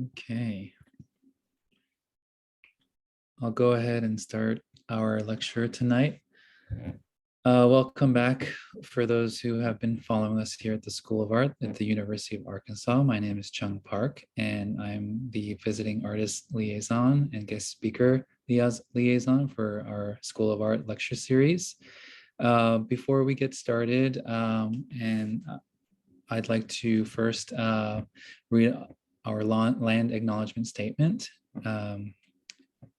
Okay, I'll go ahead and start our lecture tonight. Welcome back for those who have been following us here at the School of Art at the University of Arkansas. My name is Chung Park, and I'm the visiting artist liaison and guest speaker liaison for our School of Art lecture series. Before we get started, I'd like to first read our land acknowledgement statement. The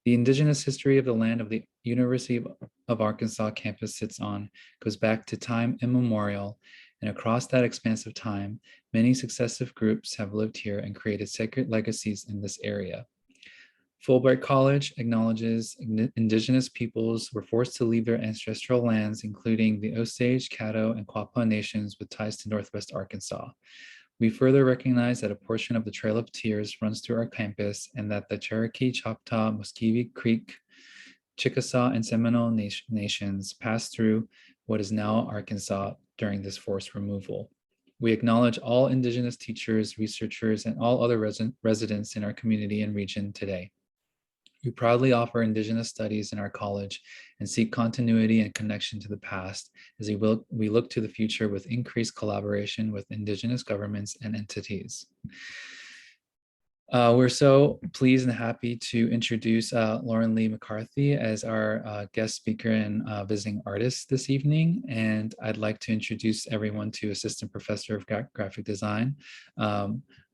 indigenous history of the land of the University of Arkansas campus sits on goes back to time immemorial, and across that expanse of time, many successive groups have lived here and created sacred legacies in this area. Fulbright College acknowledges indigenous peoples were forced to leave their ancestral lands, including the Osage, Caddo, and Quapaw nations with ties to Northwest Arkansas. We further recognize that a portion of the Trail of Tears runs through our campus and that the Cherokee, Choctaw, Muscogee Creek, Chickasaw, and Seminole nations passed through what is now Arkansas during this forced removal. We acknowledge all Indigenous teachers, researchers, and all other residents in our community and region today. We proudly offer Indigenous studies in our college and seek continuity and connection to the past as we look to the future with increased collaboration with Indigenous governments and entities. We're so pleased and happy to introduce Lauren Lee McCarthy as our guest speaker and visiting artist this evening. And I'd like to introduce everyone to Assistant Professor of Graphic Design,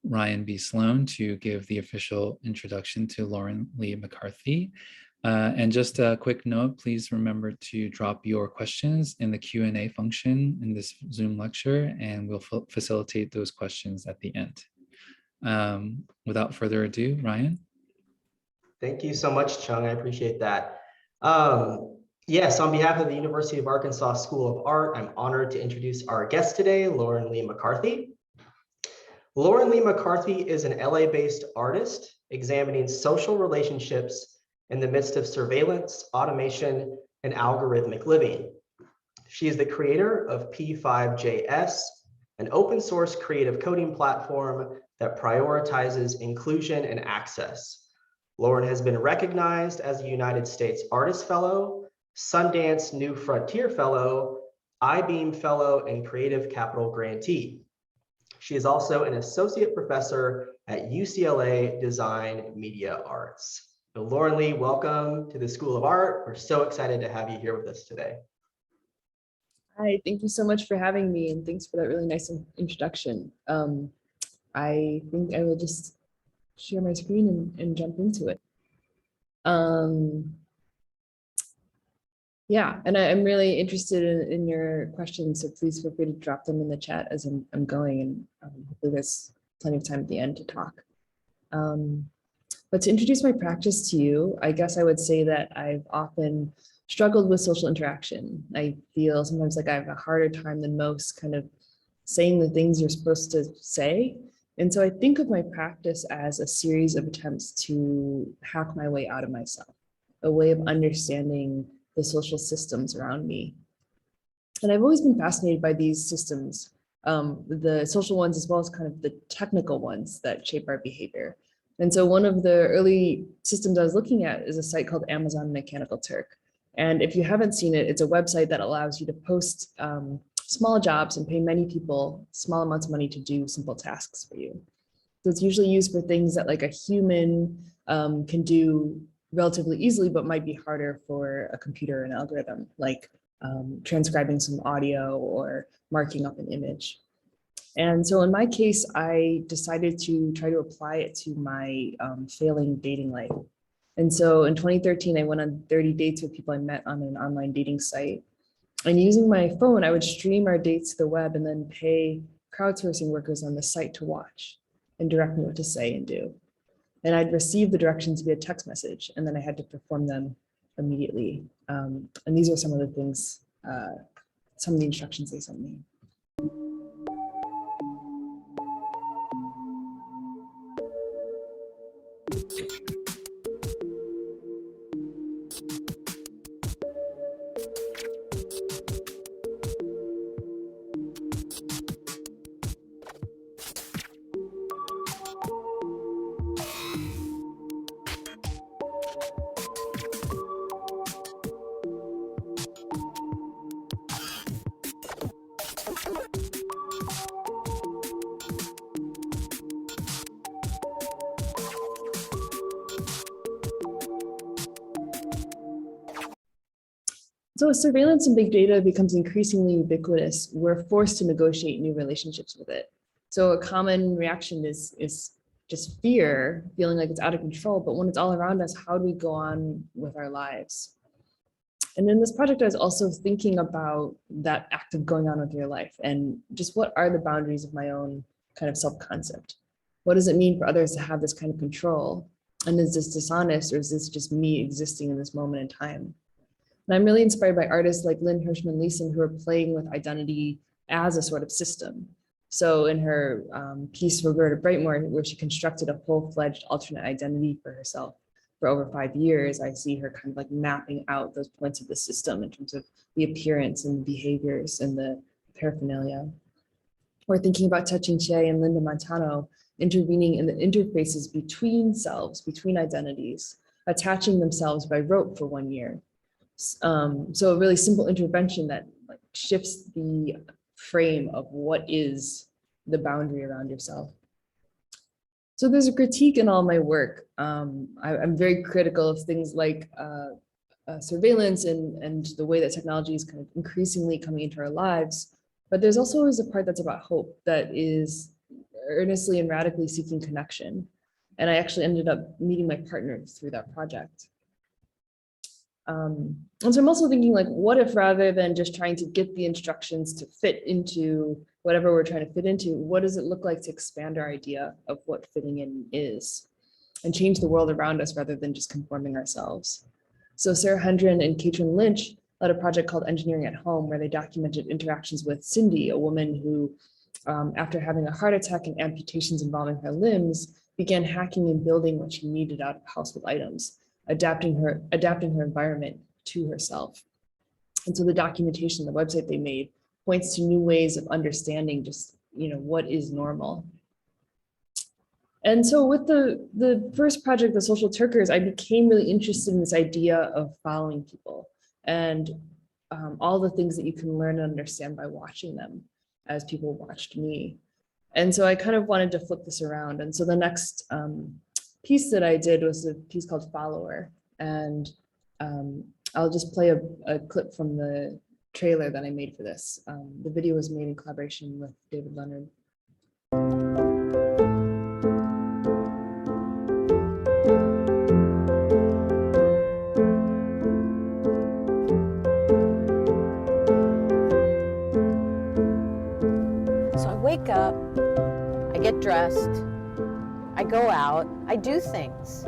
Ryan B. Sloan, to give the official introduction to Lauren Lee McCarthy. And just a quick note, please remember to drop your questions in the Q&A function in this Zoom lecture, and we'll facilitate those questions at the end. Without further ado, Ryan. Thank you so much, Chung. I appreciate that. Yes, on behalf of the University of Arkansas School of Art, I'm honored to introduce our guest today, Lauren Lee McCarthy. Lauren Lee McCarthy is an LA-based artist examining social relationships in the midst of surveillance, automation, and algorithmic living. She is the creator of P5JS, an open source creative coding platform that prioritizes inclusion and access. Lauren has been recognized as a United States Artist Fellow, Sundance New Frontier Fellow, I-Beam Fellow, and Creative Capital Grantee. She is also an associate professor at UCLA Design Media Arts. So Lauren Lee, welcome to the School of Art. We're so excited to have you here with us today. Hi, thank you so much for having me, and thanks for that really nice introduction. I think I will just share my screen and jump into it. Yeah, and I'm really interested in your questions, so please feel free to drop them in the chat as I'm going, and hopefully there's plenty of time at the end to talk. But to introduce my practice to you, I guess I would say that I've often struggled with social interaction. I feel sometimes like I have a harder time than most kind of saying the things you're supposed to say. And so I think of my practice as a series of attempts to hack my way out of myself, a way of understanding the social systems around me. And I've always been fascinated by these systems, the social ones as well as kind of the technical ones that shape our behavior. And so one of the early systems I was looking at is a site called Amazon Mechanical Turk. And if you haven't seen it, it's a website that allows you to post small jobs and pay many people small amounts of money to do simple tasks for you. So it's usually used for things that like a human can do relatively easily, but might be harder for a computer or an algorithm, like transcribing some audio or marking up an image. And so in my case, I decided to try to apply it to my failing dating life. And so in 2013, I went on 30 dates with people I met on an online dating site. And using my phone, I would stream our dates to the web and then pay crowdsourcing workers on the site to watch and direct me what to say and do. And I'd receive the directions via text message, and then I had to perform them immediately. And these are some of the things, some of the instructions they sent me. So as surveillance and big data becomes increasingly ubiquitous, we're forced to negotiate new relationships with it. So a common reaction is just fear, feeling like it's out of control. But when it's all around us, how do we go on with our lives? And in this project, I was also thinking about that act of going on with your life and just what are the boundaries of my own kind of self-concept? What does it mean for others to have this kind of control? And is this dishonest, or is this just me existing in this moment in time? And I'm really inspired by artists like Lynn Hirschman-Leeson, who are playing with identity as a sort of system. So in her piece for Roberta Brightmore, where she constructed a full-fledged alternate identity for herself for over 5 years, I see her kind of like mapping out those points of the system in terms of the appearance and the behaviors and the paraphernalia. Or thinking about Touching Che and Linda Montano, intervening in the interfaces between selves, between identities, attaching themselves by rope for 1 year. So a really simple intervention that like shifts the frame of what is the boundary around yourself. So there's a critique in all my work. I'm very critical of things like surveillance and the way that technology is kind of increasingly coming into our lives. But there's also always a part that's about hope, that is earnestly and radically seeking connection. And I actually ended up meeting my partner through that project. And so I'm also thinking, like, what if rather than just trying to get the instructions to fit into whatever we're trying to fit into, what does it look like to expand our idea of what fitting in is and change the world around us rather than just conforming ourselves? So Sarah Hendren and Katrin Lynch led a project called Engineering at Home, where they documented interactions with Cindy, a woman who, after having a heart attack and amputations involving her limbs, began hacking and building what she needed out of household items, adapting her environment to herself. And so the documentation, the website they made, points to new ways of understanding just, what is normal. And so with the first project, the Social Turkers, I became really interested in this idea of following people and all the things that you can learn and understand by watching them as people watched me. And so I kind of wanted to flip this around. And so the next piece that I did was a piece called Follower. And I'll just play a clip from the trailer that I made for this. The video was made in collaboration with David Leonard. So I wake up, I get dressed, I go out, I do things.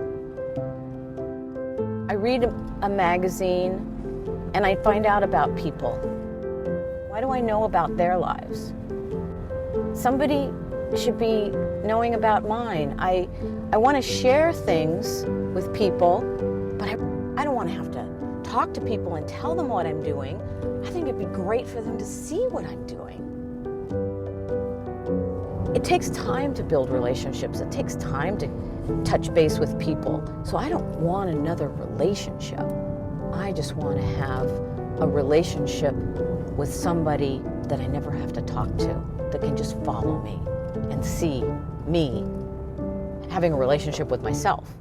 I read a magazine and I find out about people. Why do I know about their lives? Somebody should be knowing about mine. I want to share things with people, but I don't want to have to talk to people and tell them what I'm doing. I think it'd be great for them to see what I'm doing. It takes time to build relationships. It takes time to touch base with people. So I don't want another relationship. I just want to have a relationship with somebody that I never have to talk to, that can just follow me and see me having a relationship with myself.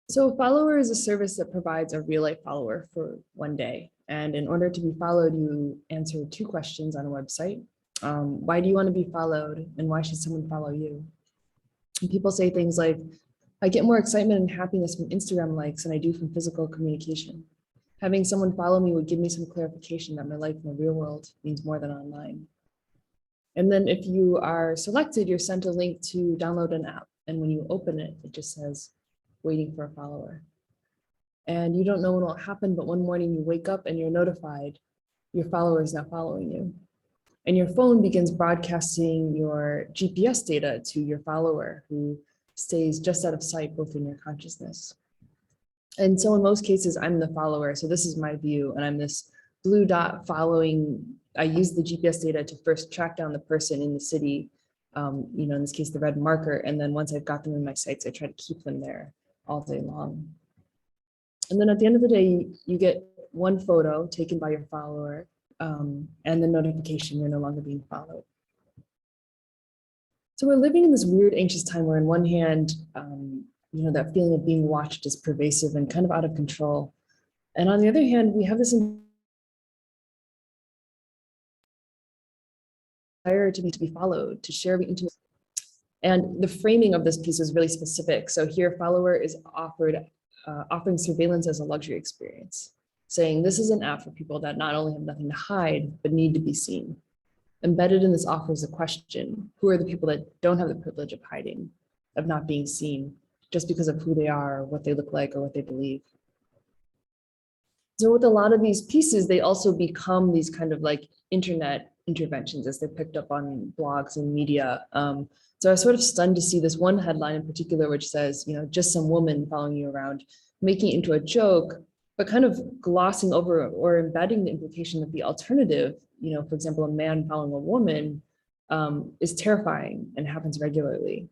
So Follower is a service that provides a real life follower for 1 day. And in order to be followed, you answer 2 questions on a website. Why do you want to be followed? And why should someone follow you? And people say things like, I get more excitement and happiness from Instagram likes than I do from physical communication. Having someone follow me would give me some clarification that my life in the real world means more than online. And then if you are selected, you're sent a link to download an app. And when you open it, it just says, waiting for a follower. And you don't know when it will happen, but one morning you wake up and you're notified your follower is now following you. And your phone begins broadcasting your GPS data to your follower, who stays just out of sight, both in your consciousness. And so in most cases, I'm the follower. So this is my view, and I'm this blue dot following. I use the GPS data to first track down the person in the city, in this case, the red marker. And then once I've got them in my sights, I try to keep them there all day long. And then at the end of the day, you get one photo taken by your follower, and the notification you're no longer being followed. So we're living in this weird, anxious time where on one hand, that feeling of being watched is pervasive and kind of out of control. And on the other hand, we have this desire to be followed, to share intimacy. And the framing of this piece is really specific. So here, follower is offering surveillance as a luxury experience, saying this is an app for people that not only have nothing to hide, but need to be seen. Embedded in this offer is a question: who are the people that don't have the privilege of hiding, of not being seen, just because of who they are, what they look like, or what they believe? So with a lot of these pieces, they also become these kind of like internet interventions as they're picked up on blogs and media. So I was sort of stunned to see this one headline in particular, which says, just some woman following you around, making it into a joke, but kind of glossing over or embedding the implication that the alternative, for example, a man following a woman, is terrifying and happens regularly.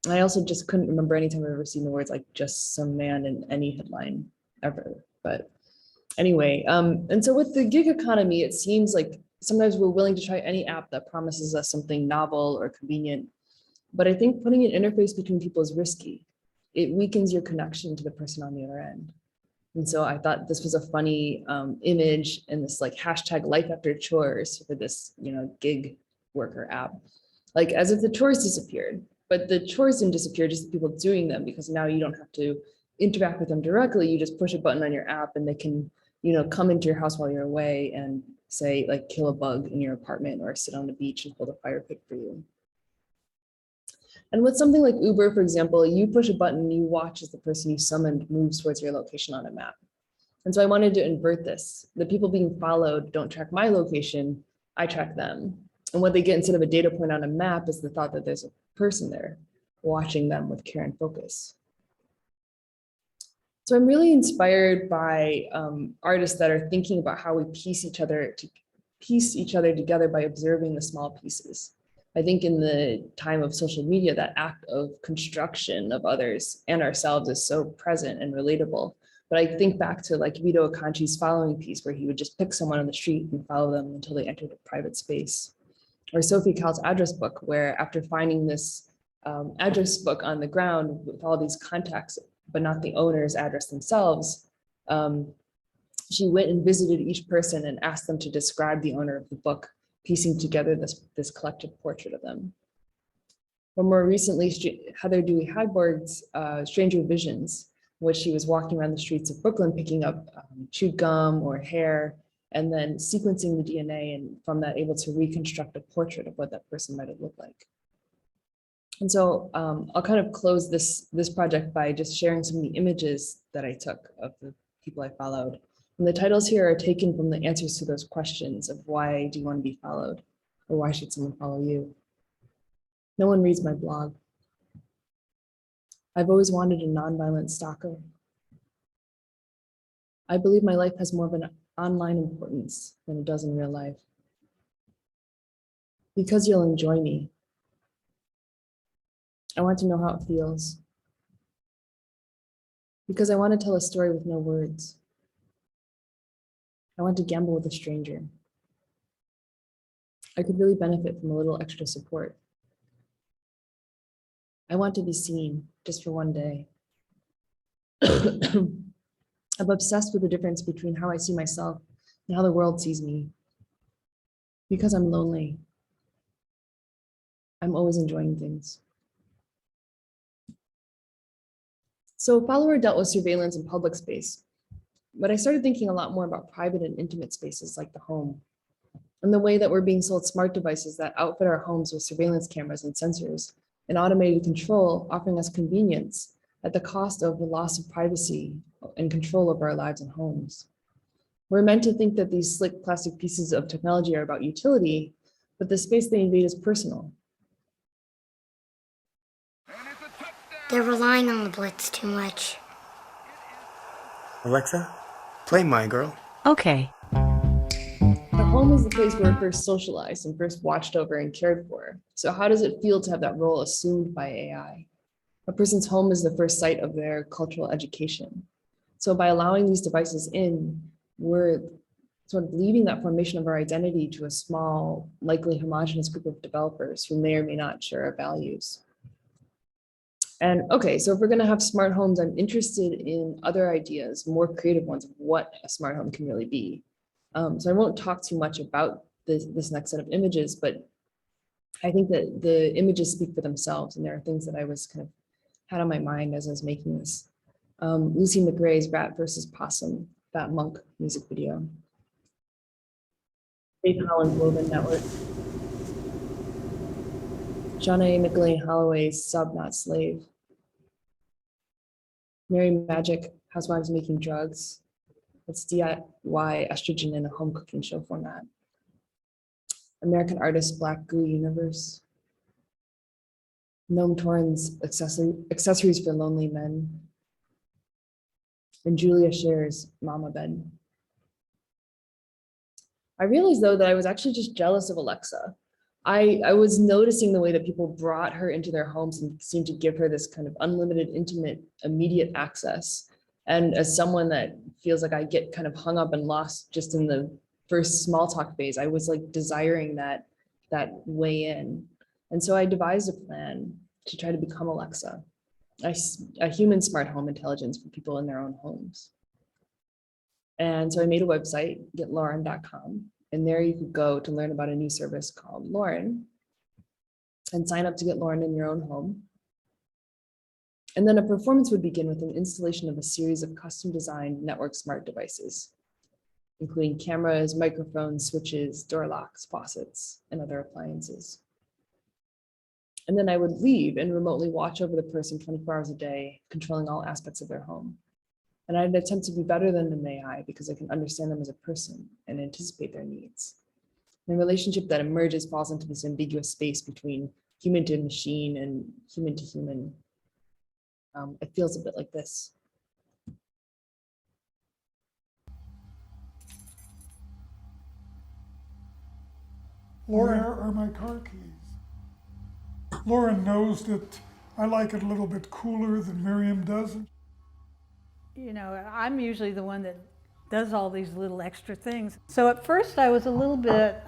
I also just couldn't remember any time I've ever seen the words like just some man in any headline ever. But anyway, and so with the gig economy, it seems like sometimes we're willing to try any app that promises us something novel or convenient. But I think putting an interface between people is risky. It weakens your connection to the person on the other end. And so I thought this was a funny image and this like hashtag life after chores for this, gig worker app, like as if the chores disappeared, but the chores didn't disappear, just the people doing them, because now you don't have to interact with them directly. You just push a button on your app and they can, come into your house while you're away and say like kill a bug in your apartment or sit on the beach and hold a fire pit for you. And with something like Uber, for example, you push a button, you watch as the person you summoned moves towards your location on a map. And so I wanted to invert this. The people being followed don't track my location, I track them. And what they get instead of a data point on a map is the thought that there's a person there watching them with care and focus. So I'm really inspired by artists that are thinking about how we piece each other together by observing the small pieces. I think in the time of social media, that act of construction of others and ourselves is so present and relatable. But I think back to like Vito Acconci's following piece, where he would just pick someone on the street and follow them until they entered a private space. Or Sophie Cowell's address book, where after finding this address book on the ground with all these contacts, but not the owner's address themselves, she went and visited each person and asked them to describe the owner of the book, piecing together this collective portrait of them. Or more recently, Heather Dewey Hagborg's Stranger Visions, in which she was walking around the streets of Brooklyn, picking up chewed gum or hair, and then sequencing the DNA, and from that able to reconstruct a portrait of what that person might have looked like. And so I'll kind of close this project by just sharing some of the images that I took of the people I followed. And the titles here are taken from the answers to those questions of why do you want to be followed? Or why should someone follow you? No one reads my blog. I've always wanted a nonviolent stalker. I believe my life has more of an online importance than it does in real life. Because you'll enjoy me. I want to know how it feels. Because I want to tell a story with no words. I want to gamble with a stranger. I could really benefit from a little extra support. I want to be seen just for one day. I'm obsessed with the difference between how I see myself and how the world sees me. Because I'm lonely. I'm always enjoying things. So Follower dealt with surveillance in public space, but I started thinking a lot more about private and intimate spaces like the home, and the way that we're being sold smart devices that outfit our homes with surveillance cameras and sensors and automated control, offering us convenience at the cost of the loss of privacy and control over our lives and homes. We're meant to think that these slick plastic pieces of technology are about utility, but the space they invade is personal. They're relying on the blitz too much. Alexa, play My Girl. Okay. The home is the place where we're first socialized and first watched over and cared for. So how does it feel to have that role assumed by AI? A person's home is the first site of their cultural education. So by allowing these devices in, we're sort of leaving that formation of our identity to a small, likely homogenous group of developers who may or may not share our values. And okay, so if we're gonna have smart homes, I'm interested in other ideas, more creative ones of what a smart home can really be. So I won't talk too much about this next set of images, but I think that the images speak for themselves, and there are things that I was kind of had on my mind as I was making this. Lucy McRae's Rat versus Possum, Bat Monk music video. Dave Holland's Woven Network. John A. McLean Holloway's Sub Not Slave. Mary Magic, Housewives Making Drugs. It's DIY estrogen in a home cooking show format. American Artist Black Goo Universe. Noam Torrens Accessories for Lonely Men. And Julia Scher's Mama Bed. I realized though that I was actually just jealous of Alexa. I was noticing the way that people brought her into their homes and seemed to give her this kind of unlimited, intimate, immediate access. And as someone that feels like I get kind of hung up and lost just in the first small talk phase, I was like desiring that way in. And so I devised a plan to try to become Alexa, a human smart home intelligence for people in their own homes. And so I made a website, getlauren.com, and there you could go to learn about a new service called Lauren and sign up to get Lauren in your own home. And then a performance would begin with an installation of a series of custom designed network smart devices, including cameras, microphones, switches, door locks, faucets, and other appliances. And then I would leave and remotely watch over the person 24 hours a day, controlling all aspects of their home. And I'd attempt to be better than an AI because I can understand them as a person and anticipate their needs. The relationship that emerges falls into this ambiguous space between human to machine and human to human. It feels a bit like this. Where are my car keys? Lauren knows that I like it a little bit cooler than Miriam does. You know, I'm usually the one that does all these little extra things. So at first I was a little bit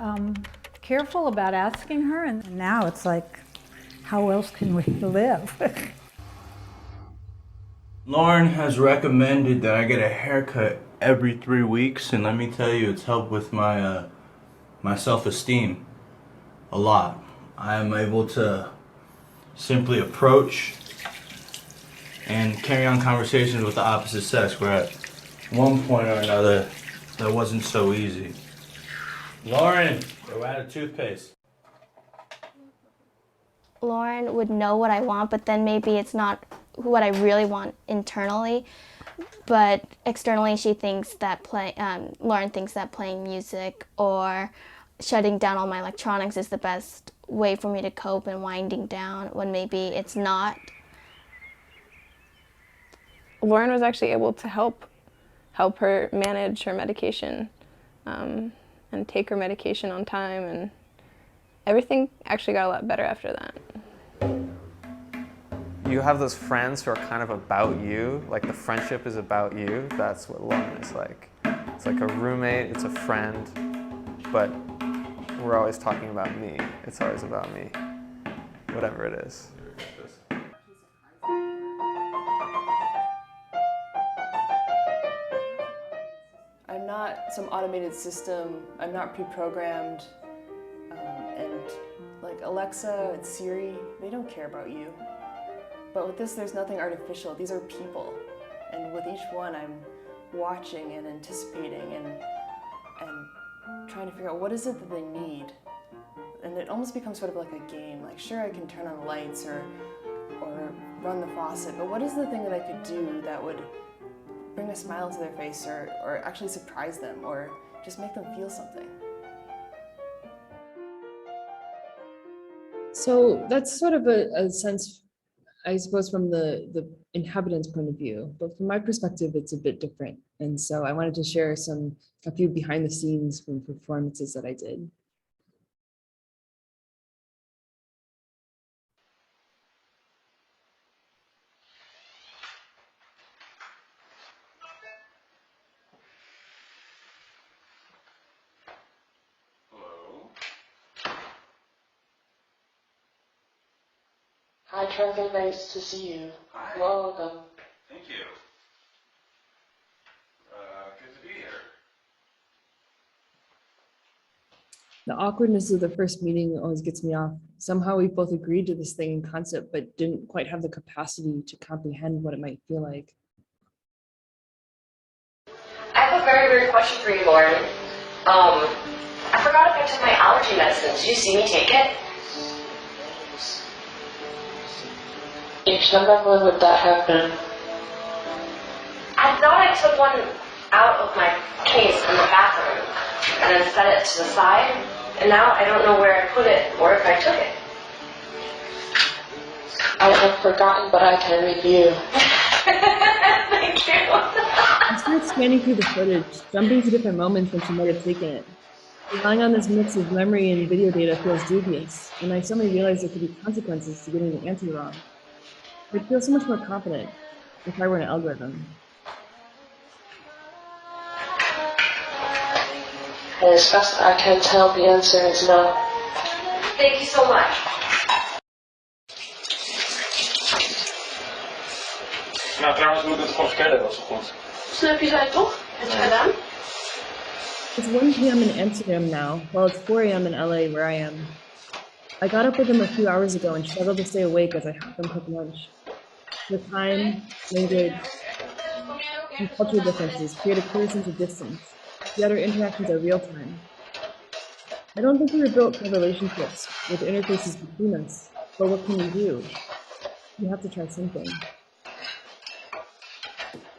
careful about asking her, and now it's like, how else can we live? Lauren has recommended that I get a haircut every 3 weeks, and let me tell you, it's helped with my my self-esteem a lot. I am able to simply approach and carry on conversations with the opposite sex, where at one point or another, that wasn't so easy. Lauren, we're out of toothpaste. Lauren would know what I want, but then maybe it's not what I really want internally. But externally, she thinks that Lauren thinks that playing music or shutting down all my electronics is the best way for me to cope and winding down, when maybe it's not. Lauren was actually able to help her manage her medication and take her medication on time, and everything actually got a lot better after that. You have those friends who are kind of about you, like the friendship is about you. That's what Lauren is like. It's like a roommate, it's a friend, but we're always talking about me. It's always about me, whatever it is. I'm not some automated system. I'm not pre-programmed. And like Alexa and Siri, they don't care about you. But with this, there's nothing artificial. These are people. And with each one, I'm watching and anticipating and trying to figure out what is it that they need. And it almost becomes sort of like a game. Like, sure, I can turn on the lights or run the faucet, but what is the thing that I could do that would bring a smile to their face or actually surprise them or just make them feel something? So that's sort of a sense, I suppose, from the inhabitant's point of view, but from my perspective, it's a bit different. And so I wanted to share a few behind the scenes from performances that I did. Hi, Trevor. Nice to see you. Hi. Welcome. Thank you. Good to be here. The awkwardness of the first meeting always gets me off. Somehow we both agreed to this thing in concept, but didn't quite have the capacity to comprehend what it might feel like. I have a very weird question for you, Lauren. I forgot if I took my allergy medicine. Did you see me take it? Each number, when would that happen? I thought I took one out of my case in the bathroom and then set it to the side, and now I don't know where I put it or if I took it. I have forgotten, but I can review. Thank you. I started scanning through the footage, jumping to different moments when she might have taken it. Relying on this mix of memory and video data feels dubious, and I suddenly realized there could be consequences to getting the answer wrong. I'd feel so much more confident if I were an algorithm. And as best I can tell, the answer is no. Thank you so much. Nou, trouwens doe ik het gewoon verkeerde wel zo goed. Snap je dat toch? Heb je gedaan? It's 1 p.m. in Amsterdam now, while it's 4 a.m. in LA where I am. I got up with them a few hours ago and struggled to stay awake as I helped them cook lunch. The time, language, and cultural differences create a clear sense of distance. The other interactions are real time. I don't think we were built for relationships with interfaces between us, but what can we do? We have to try something.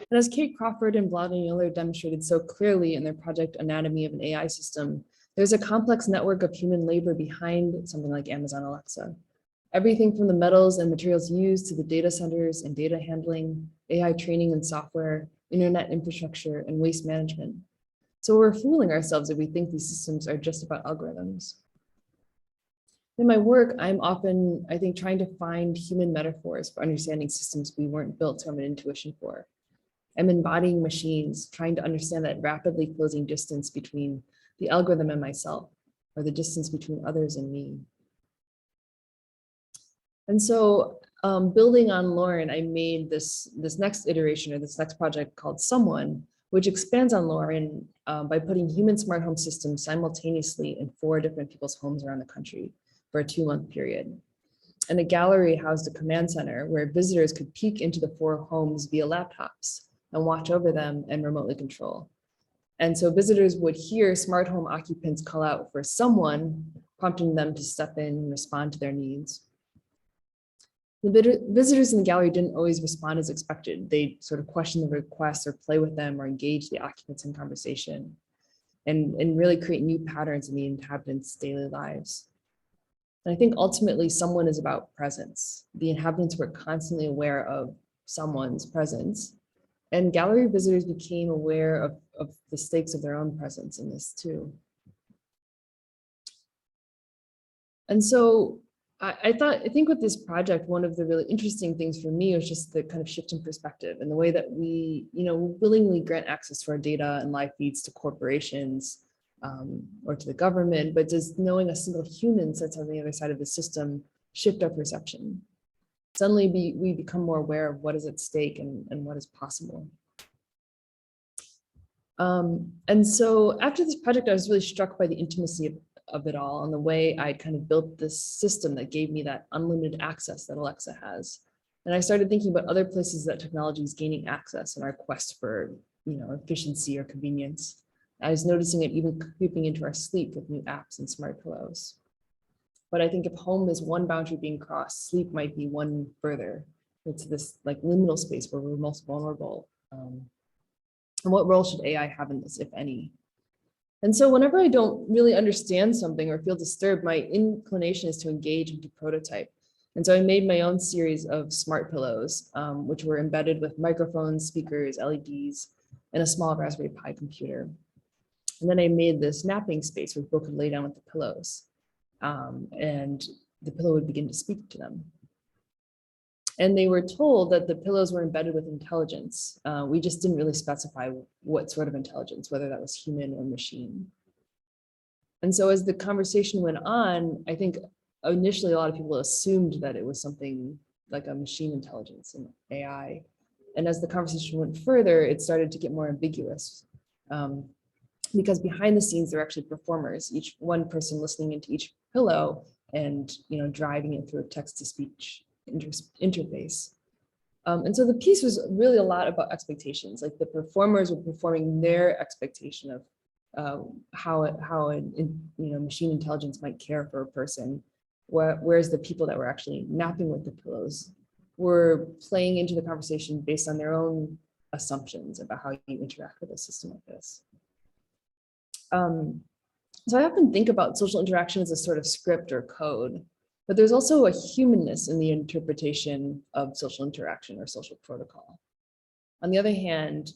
And as Kate Crawford and Vladimir Miller demonstrated so clearly in their project Anatomy of an AI System, there's a complex network of human labor behind something like Amazon Alexa. Everything from the metals and materials used to the data centers and data handling, AI training and software, internet infrastructure, and waste management. So we're fooling ourselves if we think these systems are just about algorithms. In my work, I'm often, I think, trying to find human metaphors for understanding systems we weren't built to have an intuition for. I'm embodying machines, trying to understand that rapidly closing distance between the algorithm and myself, or the distance between others and me. And so building on Lauren, I made this next iteration or this next project called Someone, which expands on Lauren by putting human smart home systems simultaneously in 4 different people's homes around the country for a 2-month period. And the gallery housed a command center where visitors could peek into the 4 homes via laptops and watch over them and remotely control. And so visitors would hear smart home occupants call out for someone, prompting them to step in and respond to their needs. The visitors in the gallery didn't always respond as expected. They sort of question the requests or play with them or engage the occupants in conversation and really create new patterns in the inhabitants' daily lives. And I think ultimately someone is about presence. The inhabitants were constantly aware of someone's presence, and gallery visitors became aware of the stakes of their own presence in this too. And so I think with this project, one of the really interesting things for me was just the kind of shift in perspective and the way that we, willingly grant access to our data and live feeds to corporations or to the government, but does knowing a single human sits on the other side of the system shift our perception? Suddenly we become more aware of what is at stake and what is possible. And so after this project, I was really struck by the intimacy of it all and the way I kind of built this system that gave me that unlimited access that Alexa has. And I started thinking about other places that technology is gaining access in our quest for, efficiency or convenience. I was noticing it even creeping into our sleep with new apps and smart pillows. But I think if home is one boundary being crossed, sleep might be one further. It's this like liminal space where we're most vulnerable. And what role should AI have in this, if any? And so whenever I don't really understand something or feel disturbed, my inclination is to engage and to prototype. And so I made my own series of smart pillows, which were embedded with microphones, speakers, LEDs, and a small Raspberry Pi computer. And then I made this napping space where people could lay down with the pillows. And the pillow would begin to speak to them. And they were told that the pillows were embedded with intelligence. We just didn't really specify what sort of intelligence, whether that was human or machine. And so as the conversation went on, I think initially a lot of people assumed that it was something like a machine intelligence and AI. And as the conversation went further, it started to get more ambiguous. Because behind the scenes, they're actually performers, each one person listening into each pillow and driving it through a text-to-speech interface. And so the piece was really a lot about expectations. Like the performers were performing their expectation of how machine intelligence might care for a person, whereas the people that were actually napping with the pillows were playing into the conversation based on their own assumptions about how you interact with a system like this. So I often think about social interaction as a sort of script or code, but there's also a humanness in the interpretation of social interaction or social protocol. On the other hand,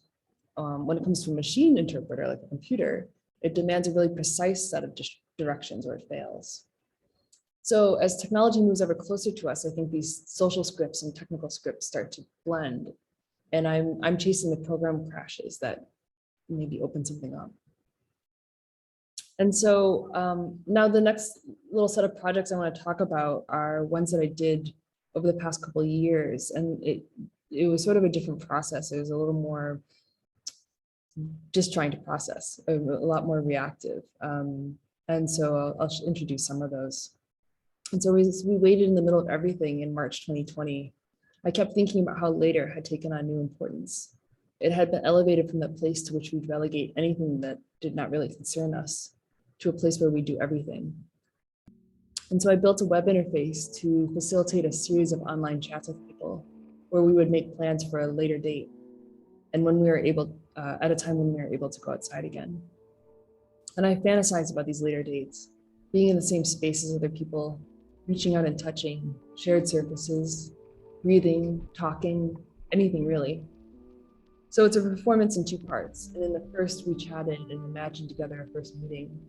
when it comes to a machine interpreter like a computer, it demands a really precise set of directions or it fails. So as technology moves ever closer to us, I think these social scripts and technical scripts start to blend. And I'm chasing the program crashes that maybe open something up. And so now the next little set of projects I want to talk about are ones that I did over the past couple of years. And it was sort of a different process. It was a little more just trying to process, a lot more reactive. And so I'll introduce some of those. And so we waited in the middle of everything in March 2020. I kept thinking about how later had taken on new importance. It had been elevated from the place to which we'd relegate anything that did not really concern us to a place where we do everything. And so I built a web interface to facilitate a series of online chats with people where we would make plans for a later date. And when we were able, at a time when we were able to go outside again. And I fantasized about these later dates, being in the same space as other people, reaching out and touching, shared surfaces, breathing, talking, anything really. So it's a performance in two parts. And in the first, we chatted and imagined together our first meeting,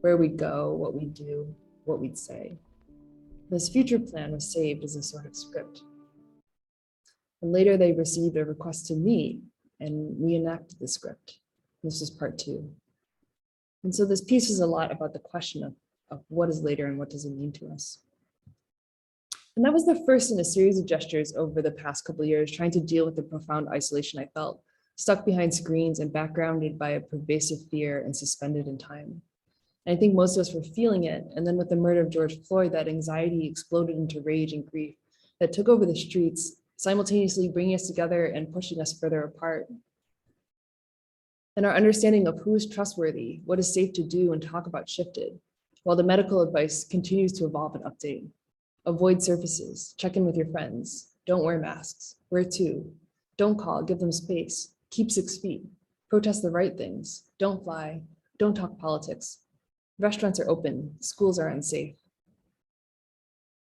where we'd go, what we'd do, what we'd say. This future plan was saved as a sort of script. And later they received a request to meet, and we enacted the script. This was part 2. And so this piece is a lot about the question of what is later and what does it mean to us. And that was the first in a series of gestures over the past couple of years, trying to deal with the profound isolation I felt, stuck behind screens and backgrounded by a pervasive fear and suspended in time. And I think most of us were feeling it. And then with the murder of George Floyd, that anxiety exploded into rage and grief that took over the streets, simultaneously bringing us together and pushing us further apart. And our understanding of who is trustworthy, what is safe to do and talk about shifted, while the medical advice continues to evolve and update. Avoid surfaces, check in with your friends, don't wear masks, wear 2, don't call, give them space, keep 6 feet, protest the right things, don't fly, don't talk politics. Restaurants are open, schools are unsafe.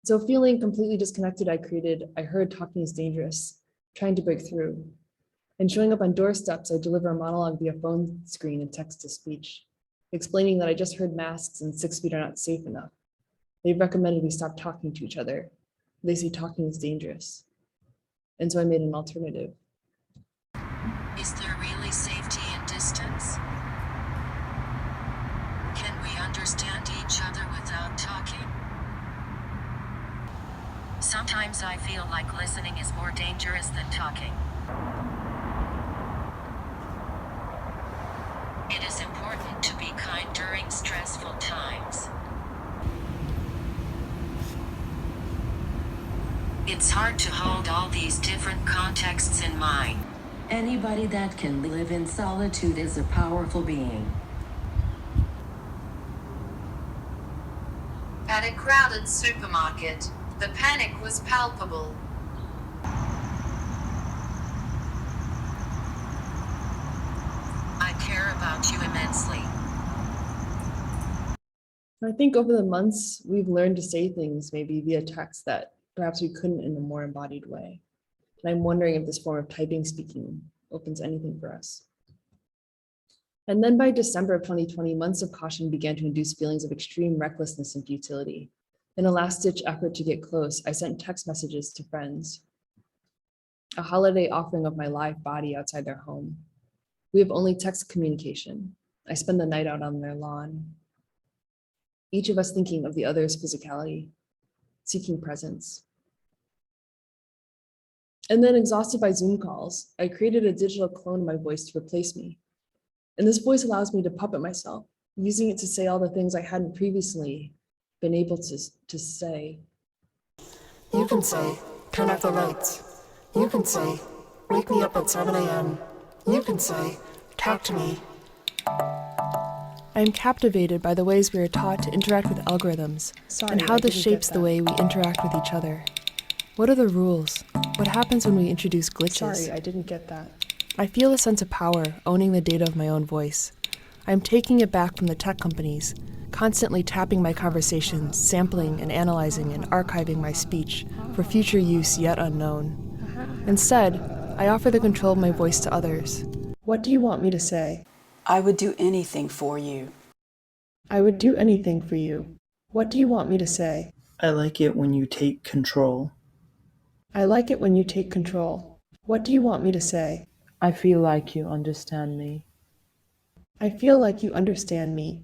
So feeling completely disconnected, I heard talking is dangerous, trying to break through. And showing up on doorsteps, I deliver a monologue via phone screen and text to speech, explaining that I just heard masks and 6 feet are not safe enough. They've recommended we stop talking to each other. They say talking is dangerous. And so I made an alternative. Is there really safety in distance? Can we understand each other without talking? Sometimes I feel like listening is more dangerous than talking. It is important to be kind during stressful times. It's hard to hold all these different contexts in mind. Anybody that can live in solitude is a powerful being. At a crowded supermarket, the panic was palpable. I care about you immensely. I think over the months, we've learned to say things maybe via text that perhaps we couldn't in a more embodied way. And I'm wondering if this form of typing speaking opens anything for us. And then by December of 2020, months of caution began to induce feelings of extreme recklessness and futility. In a last-ditch effort to get close, I sent text messages to friends, a holiday offering of my live body outside their home. We have only text communication. I spend the night out on their lawn. each of us thinking of the other's physicality, seeking presence. And then, exhausted by Zoom calls, I created a digital clone of my voice to replace me. And this voice allows me to puppet myself, using it to say all the things I hadn't previously been able to say. You can say, turn off the lights. You can say, wake me up at 7 a.m. You can say, talk to me. I am captivated by the ways we are taught to interact with algorithms and how this shapes the way we interact with each other. What are the rules? What happens when we introduce glitches? Sorry, I didn't get that. I feel a sense of power owning the data of my own voice. I am taking it back from the tech companies, constantly tapping my conversations, sampling and analyzing and archiving my speech for future use yet unknown. Instead, I offer the control of my voice to others. What do you want me to say? I would do anything for you. I would do anything for you. What do you want me to say? I like it when you take control. I like it when you take control. What do you want me to say? I feel like you understand me. I feel like you understand me.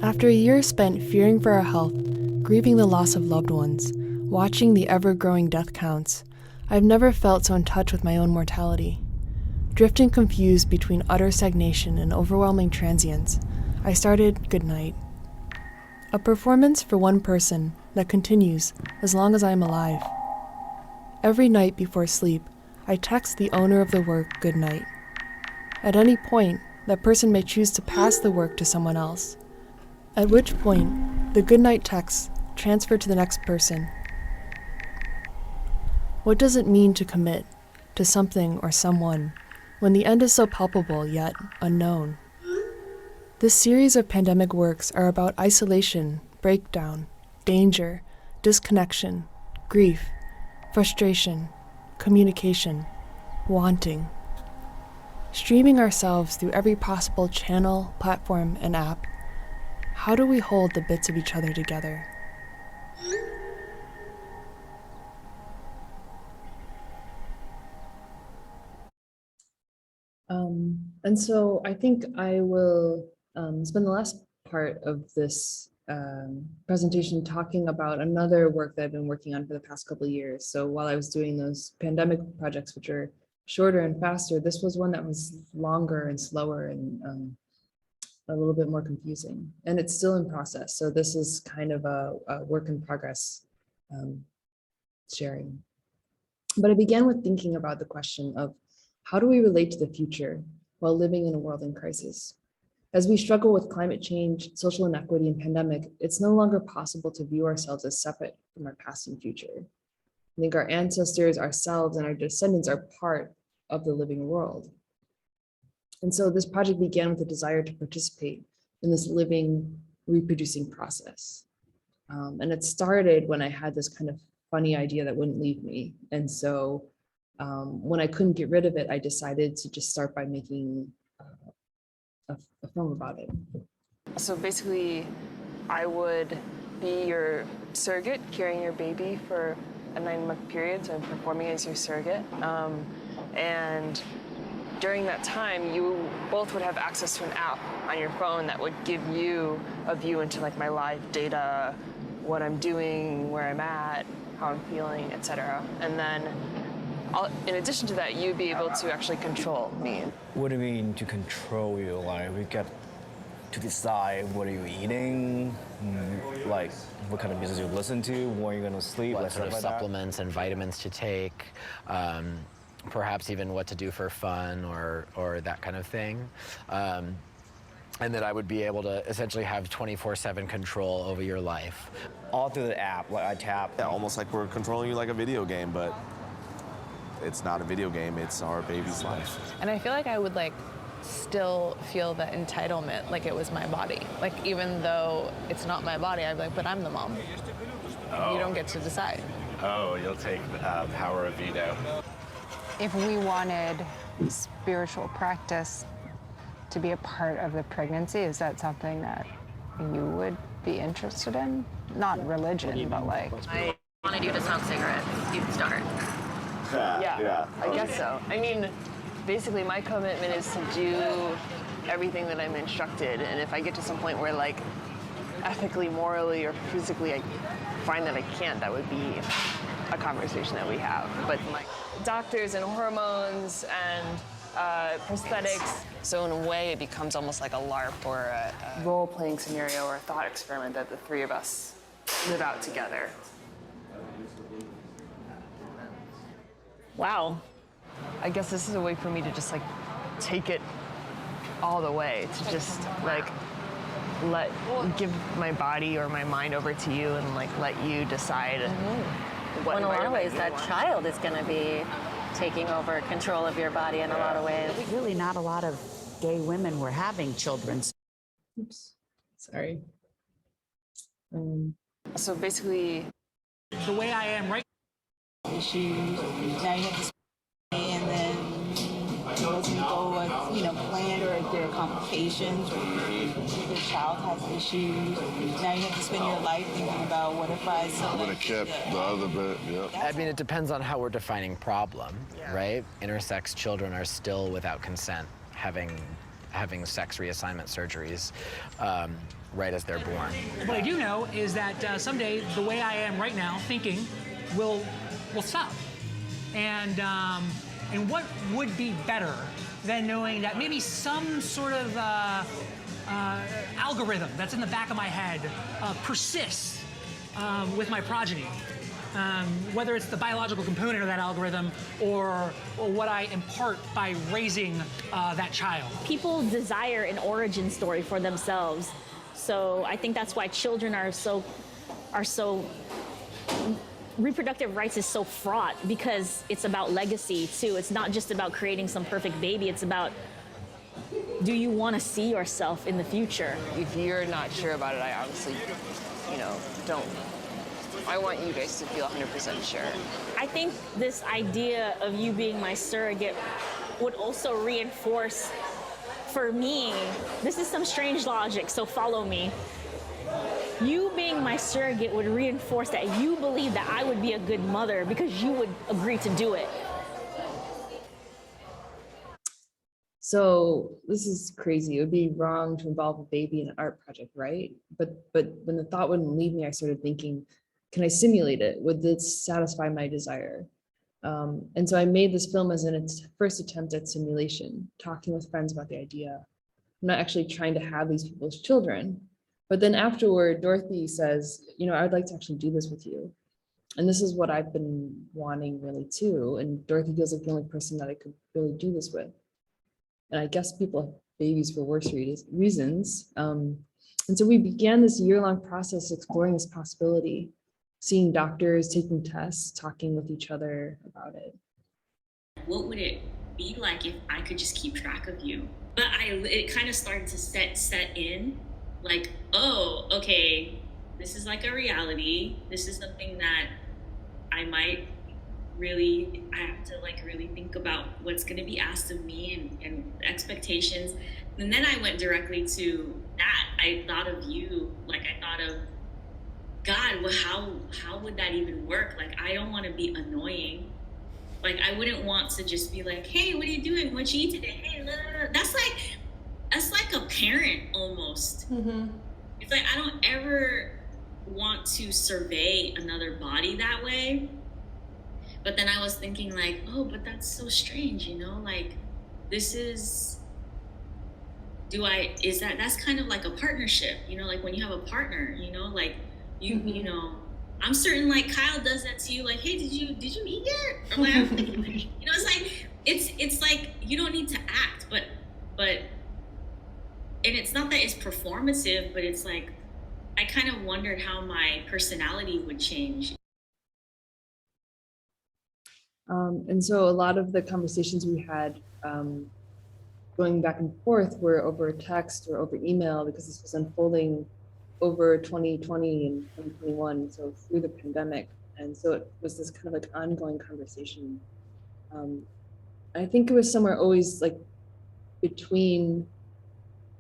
After a year spent fearing for our health, grieving the loss of loved ones, watching the ever-growing death counts, I've never felt so in touch with my own mortality. Drifting confused between utter stagnation and overwhelming transience, I started Goodnight. A performance for one person that continues as long as I am alive. Every night before sleep, I text the owner of the work good night. At any point, that person may choose to pass the work to someone else, at which point the good night texts transfer to the next person. What does it mean to commit to something or someone when the end is so palpable yet unknown? This series of pandemic works are about isolation, breakdown, danger, disconnection, grief, frustration, communication, wanting. Streaming ourselves through every possible channel, platform, and app, how do we hold the bits of each other together? And so I think I will spend the last part of this presentation talking about another work that I've been working on for the past couple of years. So while I was doing those pandemic projects, which are shorter and faster, this was one that was longer and slower and a little bit more confusing. And it's still in process. So this is kind of a work in progress sharing. But I began with thinking about the question of how do we relate to the future while living in a world in crisis? As we struggle with climate change, social inequity, and pandemic, it's no longer possible to view ourselves as separate from our past and future. I think our ancestors, ourselves, and our descendants are part of the living world. And so this project began with a desire to participate in this living, reproducing process. And it started when I had this kind of funny idea that wouldn't leave me. And so when I couldn't get rid of it, I decided to just start by making a film about it. So basically, I would be your surrogate, carrying your baby for a 9-month period, so I'm performing as your surrogate. And during that time, you both would have access to an app on your phone that would give you a view into like my live data, what I'm doing, where I'm at, how I'm feeling, etc. And then in addition to that, you'd be able to actually control me. What do you mean to control you? Like, we get to decide what are you eating, like what kind of music you listen to, when you're gonna sleep, what like sort of like supplements and vitamins to take, perhaps even what to do for fun or that kind of thing. And that I would be able to essentially have 24/7 control over your life. All through the app, like I tap. Yeah, almost like we're controlling you like a video game, but it's not a video game, it's our baby's life. And I feel like I would like still feel the entitlement like it was my body. Like even though it's not my body, I'd be like, but I'm the mom. Oh. You don't get to decide. Oh, you'll take the power of veto. If we wanted spiritual practice to be a part of the pregnancy, is that something that you would be interested in? Not religion, but like... I wanted you to smoke cigarettes. You'd start. Yeah, I guess so. I mean, basically my commitment is to do everything that I'm instructed. And if I get to some point where like ethically, morally, or physically I find that I can't, that would be a conversation that we have. But like doctors and hormones and prosthetics. So in a way, it becomes almost like a LARP or a role-playing scenario or a thought experiment that the three of us live out together. Wow. I guess this is a way for me to just like take it all the way, to just like give my body or my mind over to you and like let you decide. Well, in a lot of ways, that child is going to be taking over control of your body in a lot of ways. Really not a lot of gay women were having children. Oops, sorry. So basically, the way I am right issues, now you have to and then it doesn't go as, you know, planned, or if there are complications, or if the child has issues. Now you have to spend your life thinking about what if I I would have kept the other bit, yeah. I mean, it depends on how we're defining problem, right? Intersex children are still without consent having sex reassignment surgeries right as they're born. What I do know is that someday the way I am right now thinking will stop. And what would be better than knowing that maybe some sort of algorithm that's in the back of my head persists with my progeny, whether it's the biological component of that algorithm or what I impart by raising that child. People desire an origin story for themselves, so I think that's why children are so reproductive rights is so fraught, because it's about legacy too. It's not just about creating some perfect baby. It's about, do you want to see yourself in the future? if you're not sure about it, I obviously, don't. I want you guys to feel 100% sure. I think this idea of you being my surrogate would also reinforce, for me, this is some strange logic, so follow me. You being my surrogate would reinforce that you believe that I would be a good mother because you would agree to do it. So this is crazy. It would be wrong to involve a baby in an art project, right? But when the thought wouldn't leave me, I started thinking, can I simulate it? Would this satisfy my desire? And so I made this film as its first attempt at simulation, talking with friends about the idea. I'm not actually trying to have these people's children. But then afterward, Dorothy says, I would like to actually do this with you. And this is what I've been wanting really too. And Dorothy feels like the only person that I could really do this with. And I guess people have babies for worse reasons. And so we began this year-long process exploring this possibility, seeing doctors, taking tests, talking with each other about it. What would it be like if I could just keep track of you? But it kind of started to set in. Like, oh, okay, this is like a reality. This is something that I have to like really think about what's going to be asked of me and expectations. And then I went directly to that. I thought of you, like I thought of, God, well, how would that even work? Like, I don't want to be annoying. Like, I wouldn't want to just be like, hey, what are you doing? What you eat today? Hey, blah, blah, blah. That's like a parent almost. Mm-hmm. It's like, I don't ever want to survey another body that way. But then I was thinking like, oh, but that's so strange, like that's kind of like a partnership, like when you have a partner, like you, I'm certain like Kyle does that to you, like, hey, did you eat yet? Or like, it's like, you don't need to act, but and it's not that it's performative, but it's like, I kind of wondered how my personality would change. And so a lot of the conversations we had going back and forth were over text or over email, because this was unfolding over 2020 and 2021, so through the pandemic. And so it was this kind of like ongoing conversation. I think it was somewhere always like between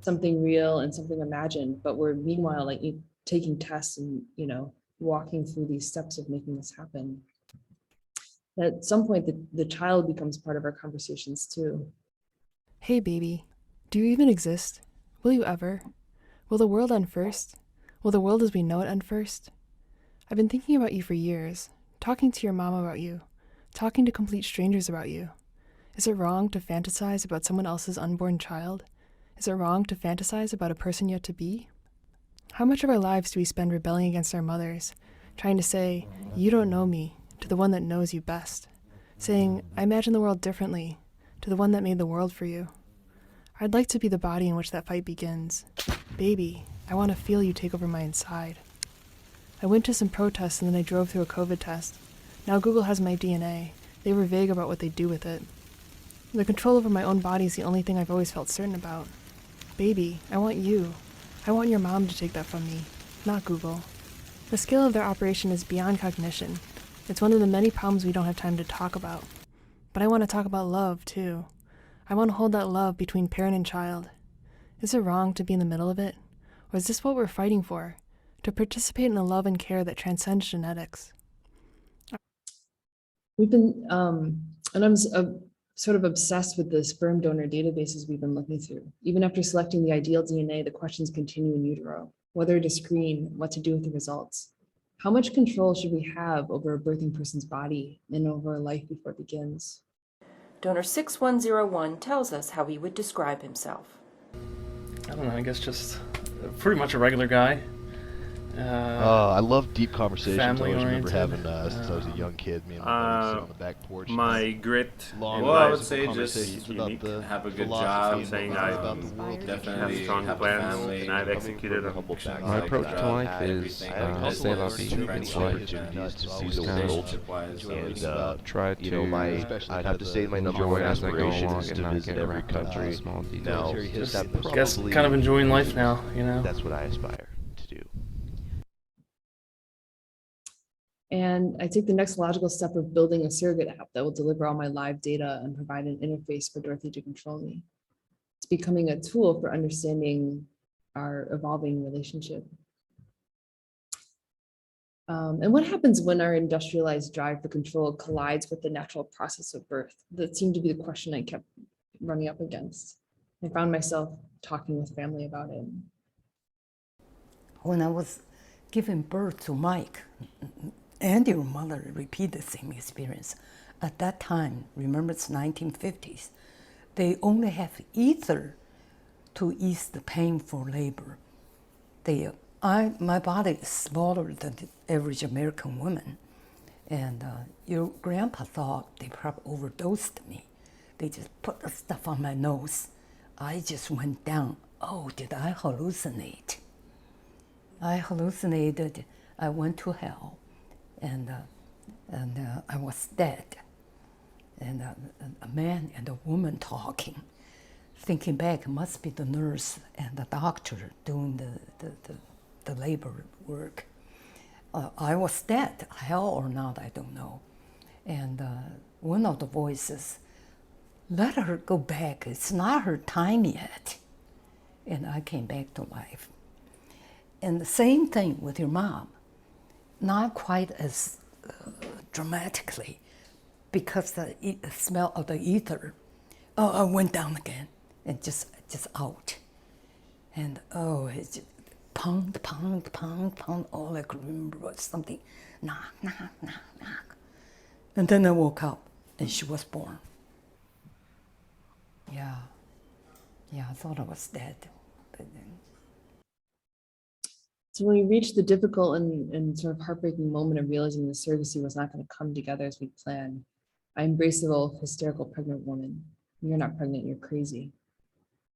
something real and something imagined, but we're meanwhile like taking tests and walking through these steps of making this happen. At some point the child becomes part of our conversations too. Hey baby, Do you even exist? Will you ever? Will the world end first? Will the world as we know it end first? I've been thinking about you for years, talking to your mom about you, talking to complete strangers about you. Is it wrong to fantasize about someone else's unborn child? Is it wrong to fantasize about a person yet to be? How much of our lives do we spend rebelling against our mothers, trying to say, you don't know me, to the one that knows you best? Saying, I imagine the world differently, to the one that made the world for you. I'd like to be the body in which that fight begins. Baby, I want to feel you take over my inside. I went to some protests and then I drove through a COVID test. Now Google has my DNA. They were vague about what they do with it. The control over my own body is the only thing I've always felt certain about. Baby, I want you. I want your mom to take that from me, not Google. The scale of their operation is beyond cognition. It's one of the many problems we don't have time to talk about. But I want to talk about love, too. I want to hold that love between parent and child. Is it wrong to be in the middle of it? Or is this what we're fighting for? To participate in a love and care that transcends genetics? We've been, and I'm sort of obsessed with the sperm donor databases we've been looking through. Even after selecting the ideal DNA, the questions continue in utero. Whether to screen, what to do with the results. How much control should we have over a birthing person's body and over a life before it begins? Donor 6101 tells us how he would describe himself. I don't know, I guess just pretty much a regular guy. I love deep conversations. I always remember Family-oriented. having, since I was a young kid, me and my buddies sit on the back porch. My grit. Long Well, I would philosophical say conversations just about the have a good philosophy job. and Saying whatnot I about the world. definitely Have strong have a plans, family, and I've executed them. My approach to life is say la vie, enjoy to see just the kind world and try to, you know, I'd have to say my number one aspiration is to visit every country. Now, just guess kind of enjoying life now, you know? That's what I aspire to do. And I take the next logical step of building a surrogate app that will deliver all my live data and provide an interface for Dorothy to control me. It's becoming a tool for understanding our evolving relationship. And what happens when our industrialized drive for control collides with the natural process of birth? That seemed to be the question I kept running up against. I found myself talking with family about it. When I was giving birth to Mike, and your mother repeated the same experience. At that time, remember it's 1950s, they only have ether to ease the pain for labor. My body is smaller than the average American woman. And your grandpa thought they probably overdosed me. They just put the stuff on my nose. I just went down. Oh, did I hallucinate? I hallucinated. I went to hell. And I was dead. And a man and a woman talking. Thinking back, it must be the nurse and the doctor doing the labor work. I was dead, hell or not, I don't know. And one of the voices, let her go back, it's not her time yet. And I came back to life. And the same thing with your mom. Not quite as dramatically, because the smell of the ether, I went down again and just out. And it just pound, all I could remember was something, knock. And then I woke up and she was born. Yeah, I thought I was dead. But then. So when we reached the difficult and sort of heartbreaking moment of realizing the surrogacy was not going to come together as we planned, I embraced the role of hysterical pregnant woman. You're not pregnant, you're crazy.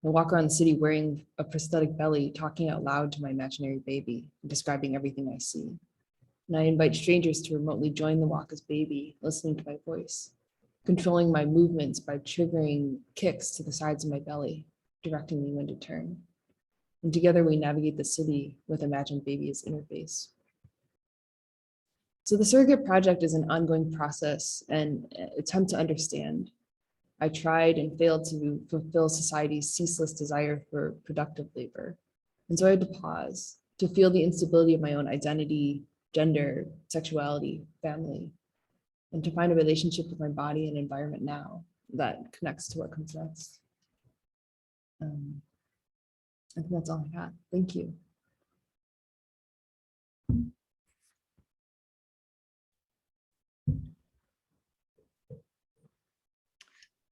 I walk around the city wearing a prosthetic belly, talking out loud to my imaginary baby, describing everything I see. And I invite strangers to remotely join the walk as baby, listening to my voice, controlling my movements by triggering kicks to the sides of my belly, directing me when to turn. And together we navigate the city with imagined baby as interface. So the Surrogate project is an ongoing process and attempt to understand. I tried and failed to fulfill society's ceaseless desire for productive labor. And so I had to pause to feel the instability of my own identity, gender, sexuality, family, and to find a relationship with my body and environment now that connects to what comes next. I think that's all I got. Thank you.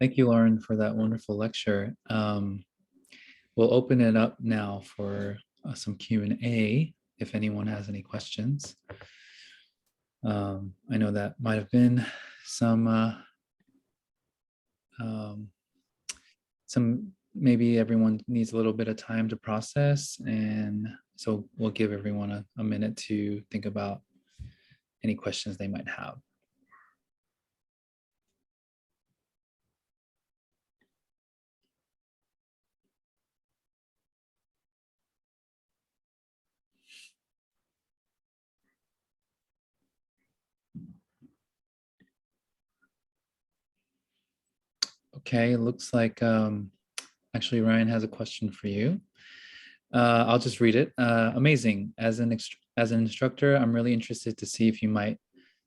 Thank you, Lauren, for that wonderful lecture. We'll open it up now for some Q&A if anyone has any questions. I know that might have been some maybe everyone needs a little bit of time to process, and so we'll give everyone a minute to think about any questions they might have. Okay, it looks like actually Ryan has a question for you. I'll just read it. Amazing. As an instructor, I'm really interested to see if you might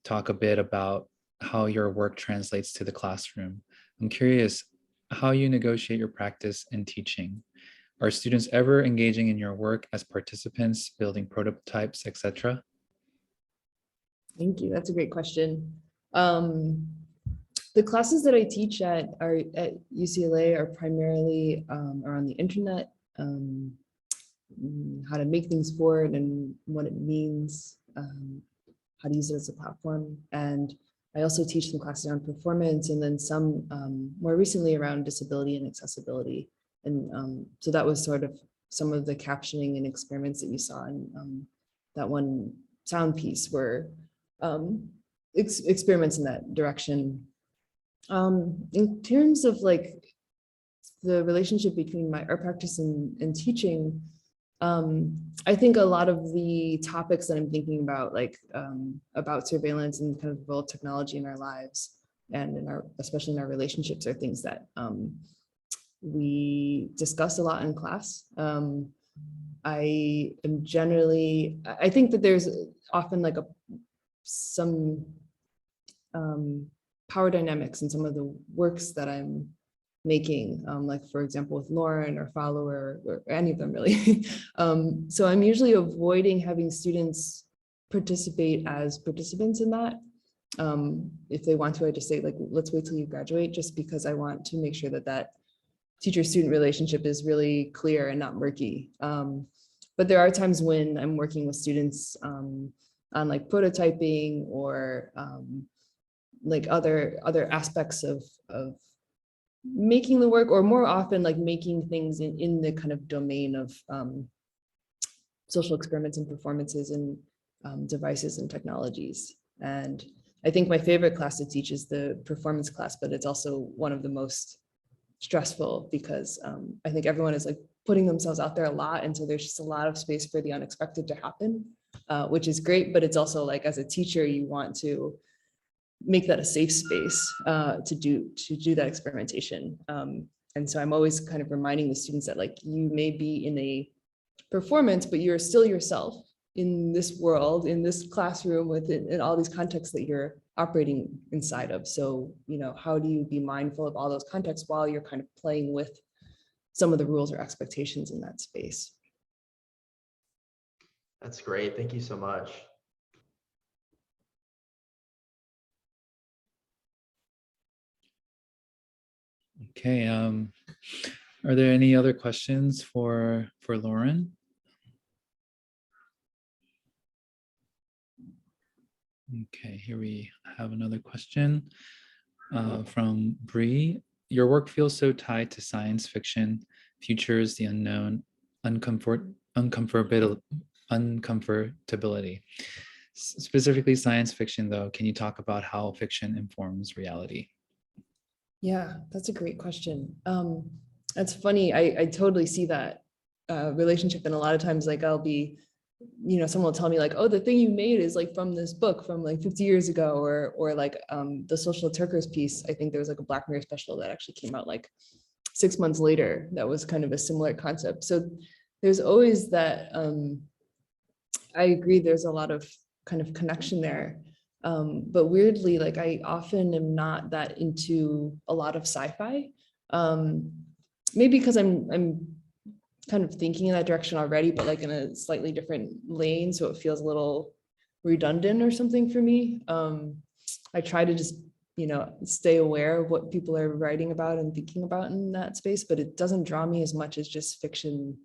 talk a bit about how your work translates to the classroom. I'm curious how you negotiate your practice and teaching. Are students ever engaging in your work as participants, building prototypes, etc.? Thank you. That's a great question. The classes that I teach at UCLA are primarily around the internet, how to make things for it and what it means, how to use it as a platform. And I also teach some classes on performance, and then some more recently around disability and accessibility. And so that was sort of some of the captioning and experiments that you saw in that one sound piece were experiments in that direction. In terms of like the relationship between my art practice and teaching, I think a lot of the topics that I'm thinking about, like about surveillance and kind of the role of technology in our lives and in especially in our relationships, are things that we discuss a lot in class. I think that there's often like some power dynamics in some of the works that I'm making, like for example with Lauren or Follower or any of them really. So I'm usually avoiding having students participate as participants in that. If they want to, I just say like, let's wait till you graduate, just because I want to make sure that that teacher-student relationship is really clear and not murky. But there are times when I'm working with students on like prototyping or like other aspects of making the work, or more often like making things in the kind of domain of social experiments and performances and devices and technologies. And I think my favorite class to teach is the performance class, but it's also one of the most stressful because I think everyone is like putting themselves out there a lot. And so there's just a lot of space for the unexpected to happen, which is great. But it's also like, as a teacher, you want to make that a safe space to do that experimentation. And so I'm always kind of reminding the students that like, you may be in a performance, but you're still yourself in this world, in this classroom, in all these contexts that you're operating inside of. So, you know, how do you be mindful of all those contexts while you're kind of playing with some of the rules or expectations in that space? That's great. Thank you so much. Okay, are there any other questions for Lauren? Okay, here we have another question from Bree. Your work feels so tied to science fiction, futures, the unknown, uncomfortability. Specifically science fiction though, can you talk about how fiction informs reality? Yeah, that's a great question. That's funny. I totally see that relationship. And a lot of times, like I'll be, you know, someone will tell me like, oh, the thing you made is like from this book from like 50 years ago, or like the social turkers piece. I think there was like a Black Mirror special that actually came out like 6 months later. That was kind of a similar concept. So there's always that, I agree, there's a lot of kind of connection there. But weirdly, like I often am not that into a lot of sci-fi. maybe because I'm kind of thinking in that direction already, but like in a slightly different lane, so it feels a little redundant or something for me. I try to just, stay aware of what people are writing about and thinking about in that space, but it doesn't draw me as much as just fiction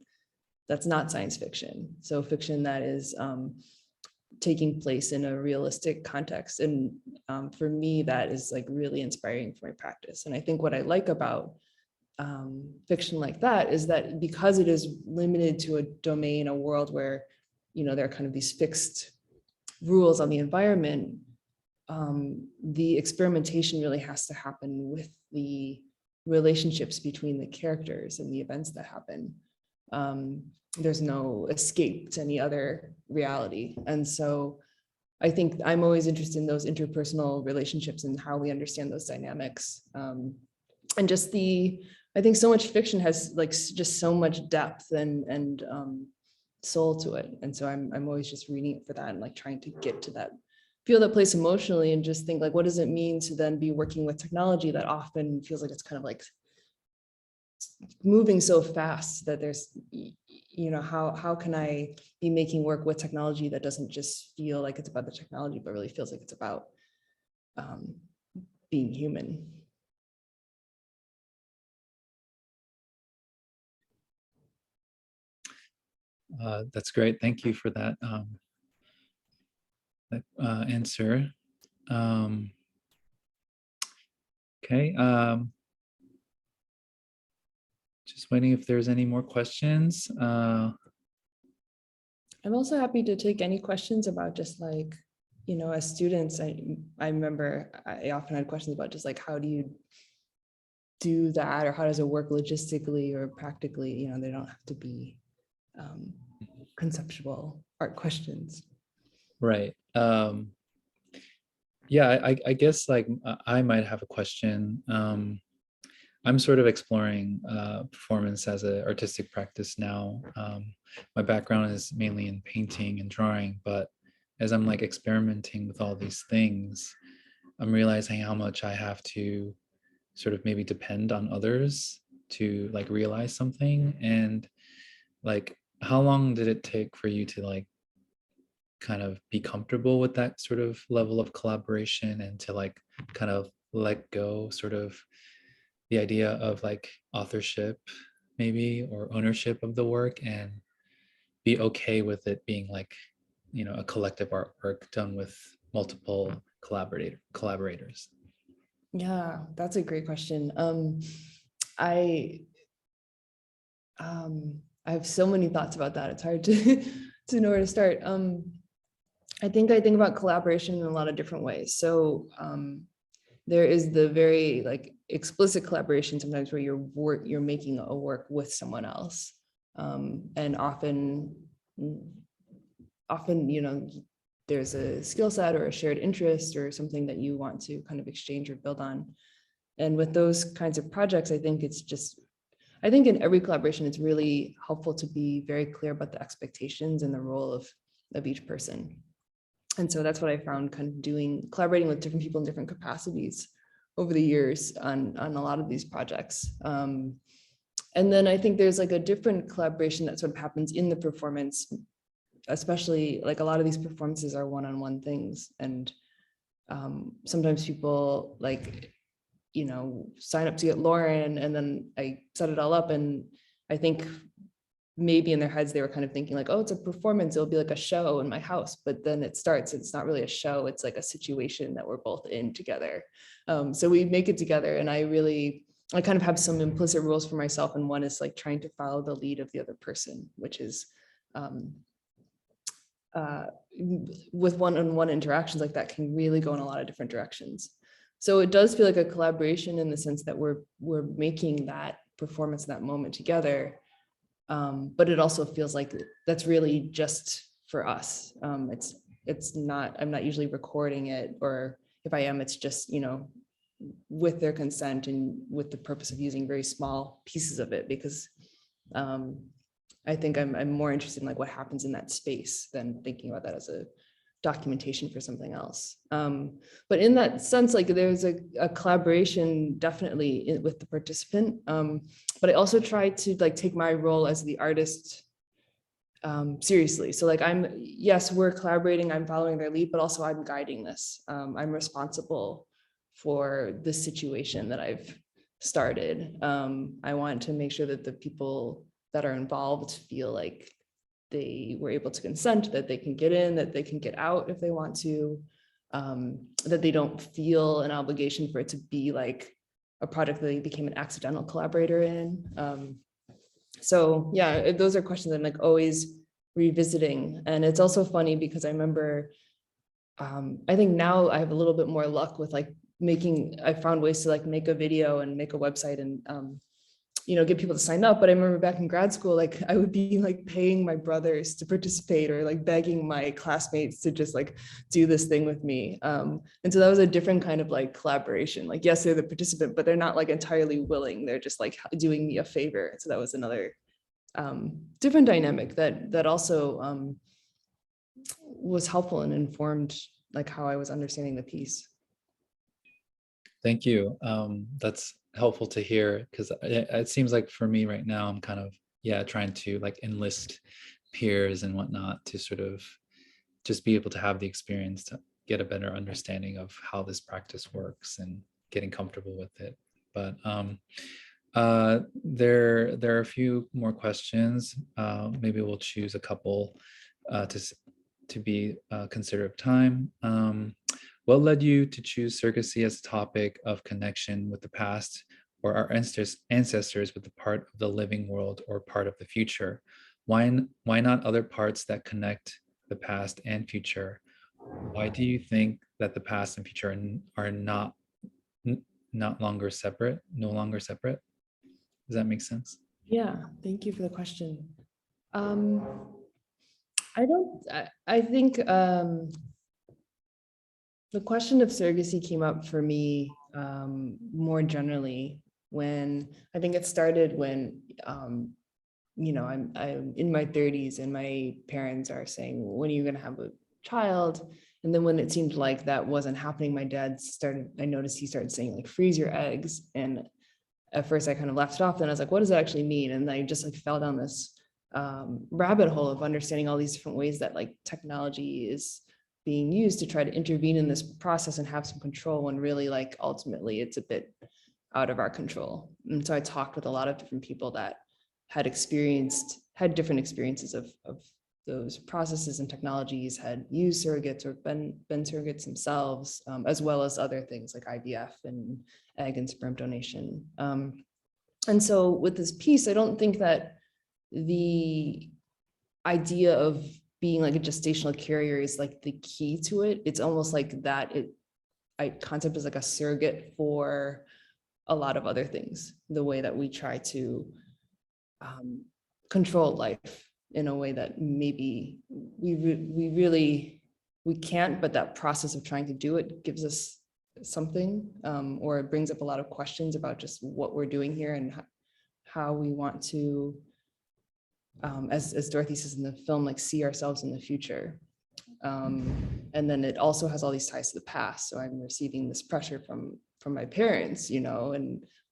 that's not science fiction. So fiction that is taking place in a realistic context. And for me, that is like really inspiring for my practice. And I think what I like about fiction like that is that because it is limited to a domain, a world where, there are kind of these fixed rules on the environment, the experimentation really has to happen with the relationships between the characters and the events that happen. There's no escape to any other reality. And so I think I'm always interested in those interpersonal relationships and how we understand those dynamics. And just I think so much fiction has like just so much depth and soul to it. And so I'm always just reading it for that and like trying to get to that, feel that place emotionally and just think like, what does it mean to then be working with technology that often feels like it's kind of like moving so fast that there's, how can I be making work with technology that doesn't just feel like it's about the technology, but really feels like it's about being human. That's great. Thank you for that, answer. Okay. Just waiting if there's any more questions. I'm also happy to take any questions about just like, as students, I remember I often had questions about just like, how do you do that? Or how does it work logistically or practically? They don't have to be conceptual art questions. Right. Yeah, I guess like I might have a question. I'm sort of exploring performance as an artistic practice now. My background is mainly in painting and drawing, but as I'm like experimenting with all these things, I'm realizing how much I have to sort of maybe depend on others to like realize something. And like, how long did it take for you to like kind of be comfortable with that sort of level of collaboration and to like kind of let go sort of the idea of like authorship maybe or ownership of the work and be okay with it being like, a collective artwork done with multiple collaborators? Yeah, that's a great question. I have so many thoughts about that. It's hard to to know where to start. I think about collaboration in a lot of different ways. So there is the very like explicit collaboration sometimes where you're making a work with someone else, and often there's a skill set or a shared interest or something that you want to kind of exchange or build on. And with those kinds of projects, I think in every collaboration, it's really helpful to be very clear about the expectations and the role of each person. And so that's what I found kind of collaborating with different people in different capacities over the years on a lot of these projects. And then I think there's like a different collaboration that sort of happens in the performance, especially like a lot of these performances are one-on-one things. And sometimes people like, sign up to get Lauren and then I set it all up. And I think maybe in their heads, they were kind of thinking like, oh, it's a performance. It'll be like a show in my house. But then it's not really a show. It's like a situation that we're both in together. So we make it together. And I kind of have some implicit rules for myself. And one is like trying to follow the lead of the other person, which is with one-on-one interactions like that can really go in a lot of different directions. So it does feel like a collaboration in the sense that we're making that performance, that moment together. But it also feels like that's really just for us. It's not, I'm not usually recording it, or if I am, it's just, with their consent and with the purpose of using very small pieces of it, because I think I'm more interested in like what happens in that space than thinking about that as a documentation for something else. But in that sense, like there's a collaboration definitely with the participant. But I also try to like take my role as the artist seriously. So like yes, we're collaborating, I'm following their lead, but also I'm guiding this. I'm responsible for this situation that I've started. I want to make sure that the people that are involved feel like they were able to consent, that they can get in, that they can get out if they want to, that they don't feel an obligation for it to be like a project that they became an accidental collaborator in. So yeah, those are questions I'm like always revisiting. And it's also funny because I remember, I think now I have a little bit more luck with like I found ways to like make a video and make a website and get people to sign up. But I remember back in grad school, like I would be like paying my brothers to participate or like begging my classmates to just like do this thing with me. And so that was a different kind of like collaboration. Like, yes, they're the participant, but they're not like entirely willing. They're just like doing me a favor. So that was another different dynamic that also was helpful and informed like how I was understanding the piece. Thank you. That's helpful to hear because it seems like for me right now, I'm kind of, trying to like enlist peers and whatnot to sort of just be able to have the experience to get a better understanding of how this practice works and getting comfortable with it. But there are a few more questions. Maybe we'll choose a couple to be considerate of time. What led you to choose surrogacy as a topic of connection with the past or our ancestors with the part of the living world or part of the future? Why not other parts that connect the past and future? Why do you think that the past and future are no longer separate? Does that make sense? Yeah, thank you for the question. I think the question of surrogacy came up for me more generally when I think it started when I'm in my 30s and my parents are saying, when are you going to have a child? And then when it seemed like that wasn't happening, my dad I noticed he started saying like, freeze your eggs. And at first I kind of laughed it off. Then I was like, what does that actually mean? And I just like fell down this rabbit hole of understanding all these different ways that like technology is being used to try to intervene in this process and have some control when really like ultimately it's a bit out of our control. And so I talked with a lot of different people that had different experiences of those processes and technologies, had used surrogates or been surrogates themselves, as well as other things like IVF and egg and sperm donation. And so with this piece, I don't think that the idea of being like a gestational carrier is like the key to it. It's almost like that concept is like a surrogate for a lot of other things, the way that we try to control life in a way that maybe we can't, but that process of trying to do it gives us something, or it brings up a lot of questions about just what we're doing here and how we want to, as Dorothy says in the film, like see ourselves in the future. And then it also has all these ties to the past. So I'm receiving this pressure from my parents,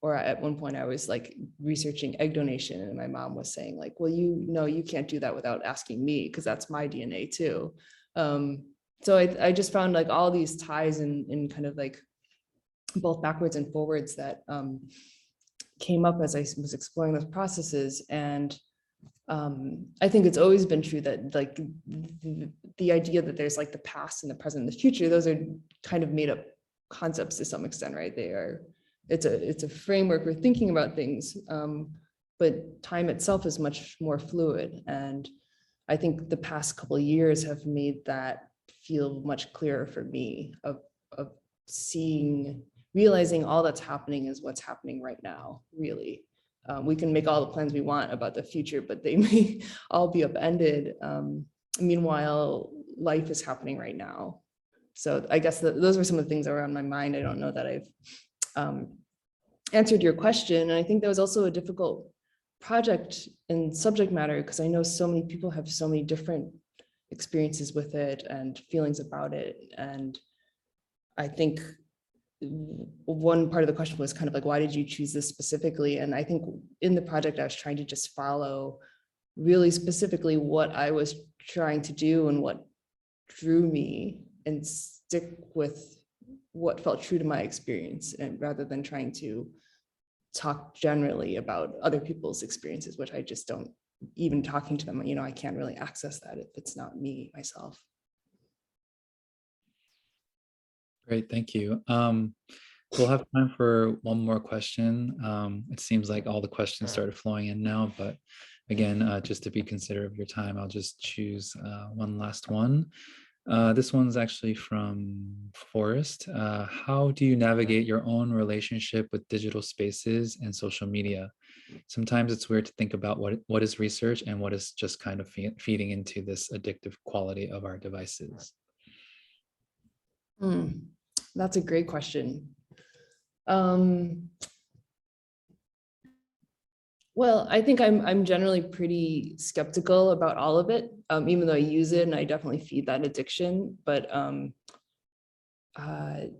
or at one point I was like researching egg donation and my mom was saying like, well, you can't do that without asking me because that's my DNA too. So I just found like all these ties in kind of like both backwards and forwards that came up as I was exploring those processes. And I think it's always been true that like the idea that there's like the past and the present and the future, those are kind of made up concepts to some extent, right? It's a framework for thinking about things, but time itself is much more fluid. And I think the past couple of years have made that feel much clearer for me of realizing all that's happening is what's happening right now, really. We can make all the plans we want about the future, but they may all be upended. Meanwhile, life is happening right now. So I guess those were some of the things that were on my mind. I don't know that I've answered your question. And I think that was also a difficult project and subject matter because I know so many people have so many different experiences with it and feelings about it. And I think one part of the question was kind of like, why did you choose this specifically? And I think in the project, I was trying to just follow really specifically what I was trying to do and what drew me, and stick with what felt true to my experience, and rather than trying to talk generally about other people's experiences, which I just don't, even talking to them, I can't really access that if it's not me myself. Great, thank you. We'll have time for one more question. It seems like all the questions started flowing in now, but again, just to be considerate of your time, I'll just choose one last one. This one's actually from Forrest. How do you navigate your own relationship with digital spaces and social media? Sometimes it's weird to think about what is research and what is just kind of feeding into this addictive quality of our devices. That's a great question. Well, I think I'm generally pretty skeptical about all of it, even though I use it and I definitely feed that addiction. But I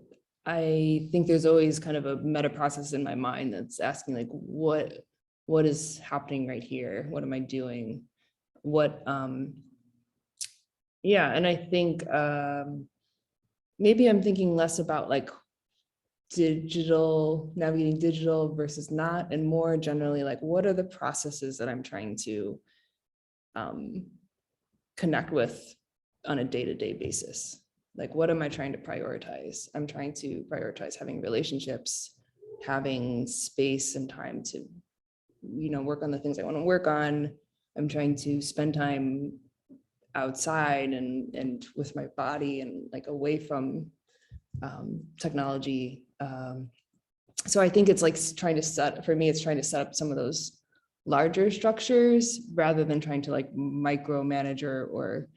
think there's always kind of a meta process in my mind that's asking like, what is happening right here? What am I doing? Yeah, and I think maybe I'm thinking less about like navigating digital versus not, and more generally like, what are the processes that I'm trying to connect with on a day-to-day basis? Like, what am I trying to prioritize? I'm trying to prioritize having relationships, having space and time to, work on the things I want to work on. I'm trying to spend time outside and with my body and like away from technology. So I think it's like trying to set up some of those larger structures rather than trying to like micromanage or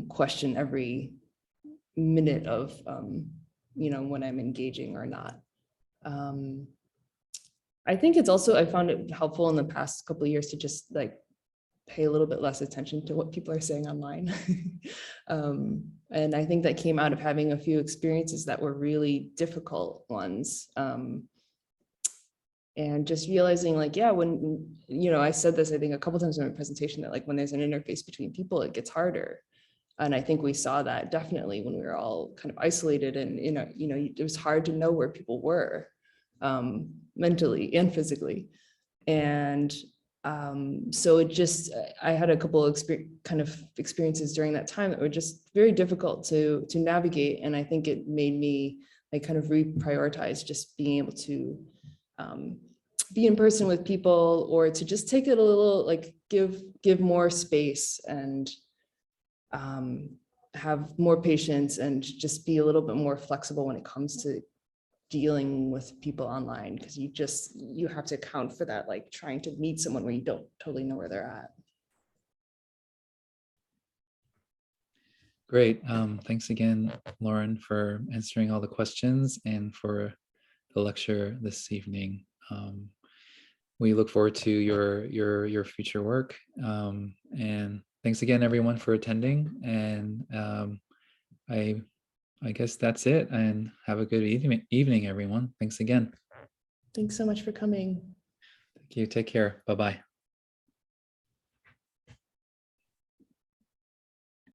question every minute of when I'm engaging or not. I think it's also, I found it helpful in the past couple of years to just like pay a little bit less attention to what people are saying online. And I think that came out of having a few experiences that were really difficult ones. And just realizing like, yeah, when, I said this, I think a couple times in my presentation, that like when there's an interface between people, it gets harder. And I think we saw that definitely when we were all kind of isolated and, it was hard to know where people were mentally and physically. And so it just, I had a couple of experiences during that time that were just very difficult to navigate. And I think it made me like kind of reprioritize just being able to be in person with people, or to just take it a little, like give more space and have more patience and just be a little bit more flexible when it comes to dealing with people online, because you have to account for that, like trying to meet someone where you don't totally know where they're at. Great. Thanks again, Lauren, for answering all the questions and for the lecture this evening. We look forward to your future work. And thanks again, everyone, for attending. And I guess that's it. And have a good evening, everyone. Thanks again. Thanks so much for coming. Thank you. Take care. Bye-bye.